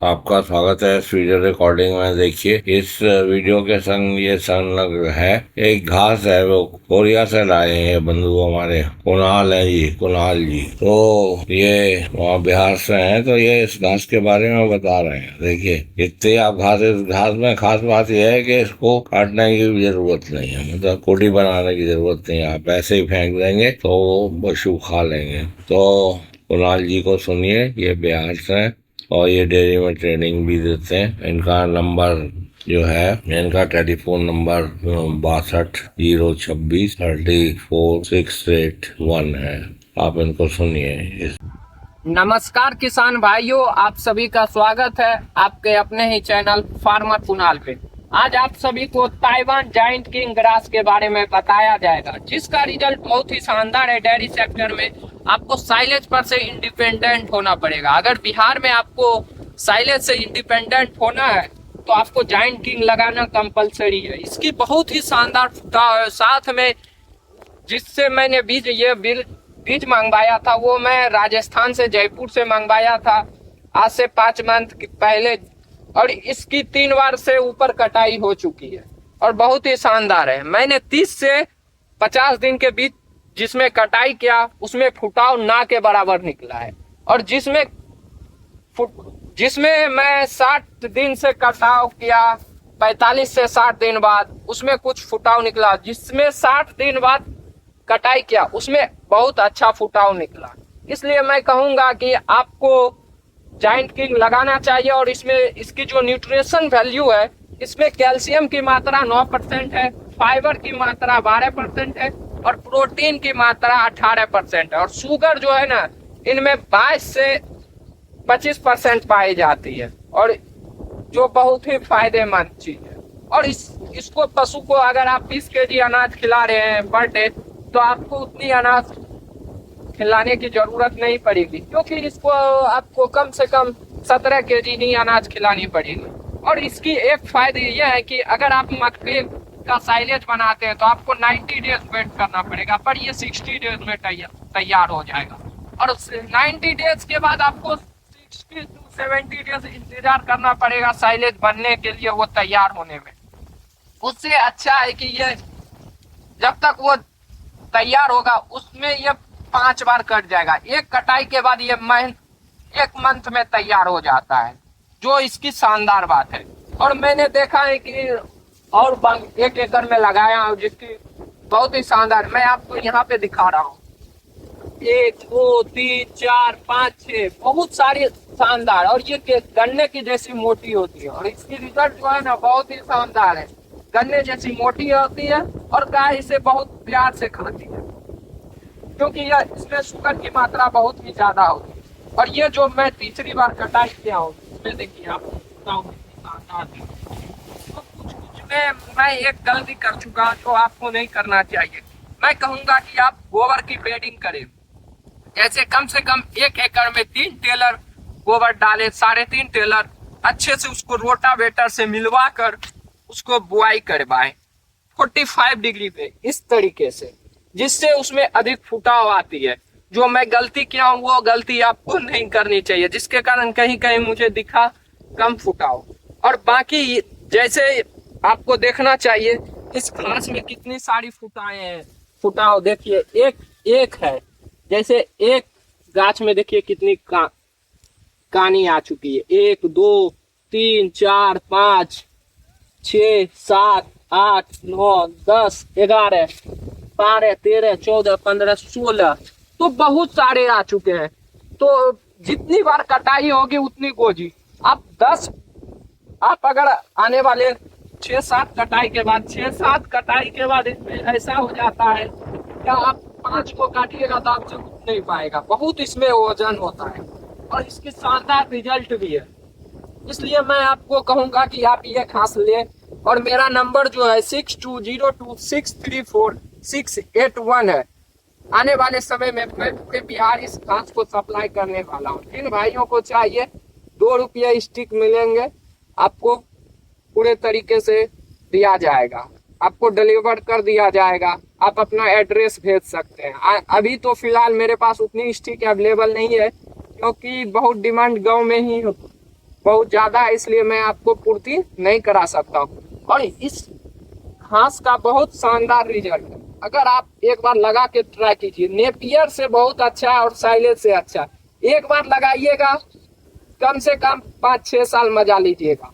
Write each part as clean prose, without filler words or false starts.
आपका स्वागत है इस वीडियो रिकॉर्डिंग में। देखिए, इस वीडियो के संग ये संलग्न है एक घास है, वो कोरिया से लाए हैं बंधु हमारे कुणाल है जी, कुणाल जी। तो ये वहाँ बिहार से हैं, तो ये इस घास के बारे में बता रहे हैं। देखिए, इतनी आप घास, इस घास में खास बात यह है कि इसको काटने की भी जरूरत नहीं है, मतलब कोटी बनाने की जरूरत नहीं है। आप ऐसे ही फेंक देंगे तो वो पशु खा लेंगे। तो कुणाल जी को सुनिए, ये बिहार से हैं और ये डेयरी में ट्रेनिंग भी देते हैं। इनका नंबर जो है, इनका टेलीफोन नंबर 62 36 34 681 है। आप इनको सुनिए। नमस्कार किसान भाइयों, आप सभी का स्वागत है आपके अपने ही चैनल फार्मर कुणाल पे। आज आप सभी को ताइवान जायंट किंग ग्रास के बारे में बताया जाएगा, जिसका रिजल्ट बहुत ही शानदार है। डेयरी सेक्टर में आपको साइलेज पर से इंडिपेंडेंट होना पड़ेगा। अगर बिहार में आपको साइलेज से इंडिपेंडेंट होना है तो आपको जायंट किंग लगाना कंपलसरी है। इसकी बहुत ही शानदार फुटाव है। साथ में जिससे मैंने बीज मंगवाया था, वो मैं राजस्थान से, जयपुर से मंगवाया था आज से 5 मंथ पहले, और इसकी 3 बार से ऊपर कटाई हो चुकी है और बहुत ही शानदार है। मैंने 30 से 50 दिन के बीच जिसमें कटाई किया, उसमें फुटाव ना के बराबर निकला है। और जिसमें मैं 60 दिन से कटाव किया, 45 से 60 दिन बाद उसमें कुछ फुटाव निकला। जिसमें 60 दिन बाद कटाई किया, उसमें बहुत अच्छा फुटाव निकला। इसलिए मैं कहूंगा कि आपको जायंट किंग लगाना चाहिए। और इसमें इसकी जो न्यूट्रिशन वैल्यू है, इसमें कैल्शियम की मात्रा 9% है, फाइबर की मात्रा 12% है और प्रोटीन की मात्रा 18% है। और शुगर जो है ना, इनमें 22 से 25% पाई जाती है, और जो बहुत ही फायदेमंद चीज है। और इसको पशु को अगर आप 20 केजी अनाज खिला रहे हैं पर डे, तो आपको उतनी अनाज खिलाने की जरूरत नहीं पड़ेगी, क्योंकि इसको आपको कम से कम 17 केजी ही अनाज खिलानी पड़ेगी। और इसकी एक फायदे यह है कि अगर आप मक्के का साइलेज बनाते हैं तो आपको 90 डेज वेट करना पड़ेगा, पर ये 60 डेज में तैयार हो जाएगा। और 90 डेज के बाद आपको 60 to 70 डेज इंतजार करना पड़ेगा साइलेज बनने के लिए, वो तैयार होने में। उससे अच्छा है कि ये जब तक वो तैयार होगा, उसमें ये 5 बार कट जाएगा। एक कटाई के बाद ये 1 मंथ में तैयार हो जाता है, जो इसकी शानदार बात है। और मैंने देखा है कि और 1 एकड़ में लगाया हूँ, जिसकी बहुत ही शानदार, मैं आपको यहाँ पे दिखा रहा हूँ। 1 2 3 4 5 6 बहुत सारी शानदार, और ये गन्ने की जैसी मोटी होती है। और इसकी रिजल्ट जो है ना, बहुत ही शानदार है। गन्ने जैसी मोटी होती है और गाय इसे बहुत प्यार से खाती है, क्योंकि यह इसमें शुगर की मात्रा बहुत ही ज्यादा होती है। और ये जो मैं तीसरी बार कटाई किया हूँ, इसमें देखिए आपको तो कुछ कुछ में मैं एक गलती कर चुका जो आपको नहीं करना चाहिए। मैं कहूंगा कि आप गोबर की बेडिंग करें। जैसे कम से कम 1 एकड़ में 3 टेलर गोबर डालें, 3.5 टेलर, अच्छे से उसको रोटावेटर से मिलवा कर उसको बुआई करवाएं 45 डिग्री पे, इस तरीके से, जिससे उसमें अधिक फुटाव आती है। जो मैं गलती किया हूँ, वो गलती आपको नहीं करनी चाहिए, जिसके कारण कहीं कहीं मुझे दिखा कम फुटाव। और बाकी जैसे आपको देखना चाहिए इस घास में कितनी सारी फुटाव देखिए, एक एक है। जैसे एक गाछ में देखिए कितनी कानी आ चुकी है, 1 2 3 4 5 6 7 8 9 10 11 12 13 14 15 16, तो बहुत सारे आ चुके हैं। तो जितनी बार कटाई होगी उतनी गोजी। आप अगर आने वाले 6-7 कटाई के बाद, 6-7 कटाई के बाद इसमें ऐसा हो जाता है क्या, आप 5 को काटिएगा तो आपसे उठ नहीं पाएगा, बहुत इसमें वजन होता है। और इसकी शानदार रिजल्ट भी है। इसलिए मैं आपको कहूंगा कि आप ये घास लें। और मेरा नंबर जो है 6202634681 है। आने वाले समय में मैं पूरे बिहार इस घास को सप्लाई करने वाला हूँ। जिन भाइयों को चाहिए, 2 रुपये स्टिक मिलेंगे, आपको पूरे तरीके से दिया जाएगा, आपको डिलीवर कर दिया जाएगा। आप अपना एड्रेस भेज सकते हैं। अभी तो फिलहाल मेरे पास उतनी स्टिक अवेलेबल नहीं है, क्योंकि बहुत डिमांड गांव में ही बहुत ज्यादा है, इसलिए मैं आपको पूर्ति नहीं करा सकता हूँ। और इस घास का बहुत शानदार रिजल्ट है, अगर आप एक बार लगा के ट्राई कीजिए। नेपियर से बहुत अच्छा है और साइलेज से अच्छा है। एक बार लगाइएगा, कम से कम 5-6 साल मजा लीजिएगा।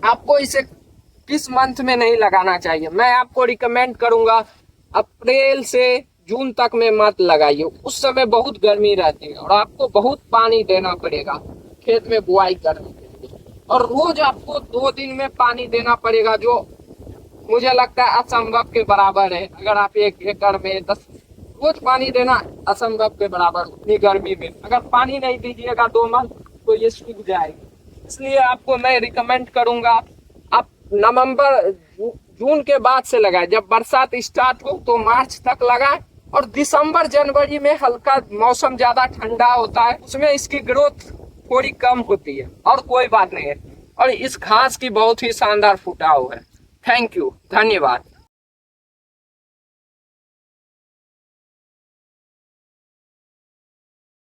आपको इसे किस मंथ में नहीं लगाना चाहिए, मैं आपको रिकमेंड करूंगा अप्रैल से जून तक में मत लगाइए, उस समय बहुत गर्मी रहती है और आपको बहुत पानी देना पड़ेगा खेत में बुआई करने के लिए। और रोज आपको 2 दिन में पानी देना पड़ेगा, जो मुझे लगता है असंभव के बराबर है। अगर आप 1 एकड़ में 10 रोज पानी देना असंभव के बराबर, उतनी गर्मी में अगर पानी नहीं दीजिएगा 2 मंथ तो ये सूख जाएगी। इसलिए आपको मैं रिकमेंड करूंगा आप नवंबर जून के बाद से लगाएं। जब बरसात स्टार्ट हो तो मार्च तक लगाएं, और दिसंबर जनवरी में हल्का मौसम ज्यादा ठंडा होता है, उसमें इसकी ग्रोथ थोड़ी कम होती है, और कोई बात नहीं है। और इस घास की बहुत ही शानदार फुटाव है। थैंक यू, धन्यवाद।